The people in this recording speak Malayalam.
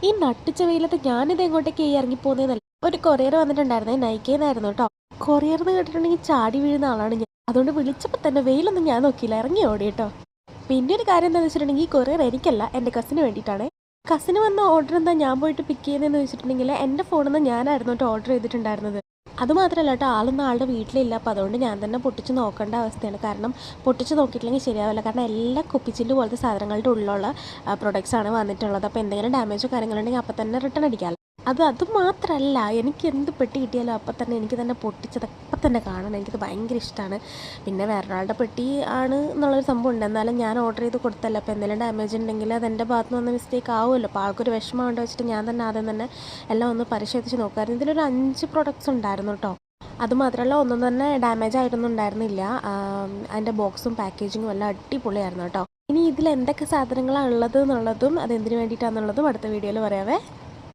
ഈ നട്ടുച്ച വെയിലത്ത് ഞാനിത് എങ്ങോട്ടേക്ക് ഇറങ്ങിപ്പോകുന്നതല്ല. ഒരു കൊറിയർ വന്നിട്ടുണ്ടായിരുന്നേ, നൈക്കയിന്നായിരുന്നു കേട്ടോ. കൊറിയർ എന്ന് കേട്ടിട്ടുണ്ടെങ്കിൽ ചാടി വീഴുന്ന ആളാണ് ഞാൻ. അതുകൊണ്ട് വിളിച്ചപ്പോൾ തന്നെ വെയിലൊന്നും ഞാൻ നോക്കിയില്ല, ഇറങ്ങി ഓടി കേട്ടോ. പിന്നെ ഒരു കാര്യം എന്താണെന്ന് വെച്ചിട്ടുണ്ടെങ്കിൽ ഈ കൊറിയർ എനിക്കല്ല, എൻ്റെ കസിന് വേണ്ടിയിട്ടാണ്. കസിന് വന്ന ഓർഡർ എന്താ ഞാൻ പോയിട്ട് പിക്ക് ചെയ്യുന്നതെന്ന് വെച്ചിട്ടുണ്ടെങ്കിൽ എൻ്റെ ഫോണിൽ നിന്ന് ഞാനായിരുന്നു കേട്ടോ ഓർഡർ ചെയ്തിട്ടുണ്ടായിരുന്നത്. അതുമാത്രമല്ല കേട്ടോ, ആളൊന്നും ആളുടെ വീട്ടിലില്ല. അപ്പോൾ അതുകൊണ്ട് ഞാൻ തന്നെ പൊട്ടിച്ച് നോക്കേണ്ട അവസ്ഥയാണ്. കാരണം പൊട്ടിച്ച് നോക്കിയിട്ടില്ലെങ്കിൽ ശരിയാവില്ല. കാരണം എല്ലാ കുപ്പിച്ചില്ല് പോലത്തെ സാധനങ്ങളുടെ ഉള്ളിലുള്ള പ്രൊഡക്ട്സാണ് വന്നിട്ടുള്ളത്. അപ്പോൾ എന്തെങ്കിലും ഡാമേജോ കാര്യങ്ങളുണ്ടെങ്കിൽ അപ്പോൾ തന്നെ റിട്ടേൺ അടിക്കാമല്ലോ. അതുമാത്രമല്ല, എനിക്ക് എന്ത് പെട്ടി കിട്ടിയാലും അപ്പം തന്നെ എനിക്ക് തന്നെ പൊട്ടിച്ചത് അപ്പം തന്നെ കാണണം. എനിക്കത് ഭയങ്കര ഇഷ്ടമാണ്. പിന്നെ വേറൊരാളുടെ പെട്ടി ആണ് എന്നുള്ളൊരു സംഭവം ഉണ്ട്. എന്നാലും ഞാൻ ഓർഡർ ചെയ്ത് കൊടുത്തല്ലോ. അപ്പോൾ എന്തെങ്കിലും ഡാമേജ് ഉണ്ടെങ്കിൽ അതെൻ്റെ ഭാഗത്ത് നിന്ന് വന്ന മിസ്റ്റേക്ക് ആവുമല്ലോ. അപ്പോൾ ആൾക്കൊരു വിഷമം കൊണ്ട് വെച്ചിട്ട് ഞാൻ തന്നെ ആദ്യം തന്നെ എല്ലാം ഒന്ന് പരിശോധിച്ച് നോക്കുമായിരുന്നു. ഇതിലൊരു 5 പ്രൊഡക്ട്സ് ഉണ്ടായിരുന്നു കേട്ടോ. അതുമാത്രമല്ല, ഒന്നും തന്നെ ഡാമേജ് ആയിട്ടൊന്നും ഉണ്ടായിരുന്നില്ല. അതിൻ്റെ ബോക്സും പാക്കേജിങ്ങും എല്ലാം അടിപൊളിയായിരുന്നു കേട്ടോ. ഇനി ഇതിൽ എന്തൊക്കെ സാധനങ്ങളാണ് ഉള്ളത് എന്നുള്ളതും അതെന്തിനു വേണ്ടിയിട്ടാണെന്നുള്ളതും അടുത്ത വീഡിയോയിൽ പറയാവേ.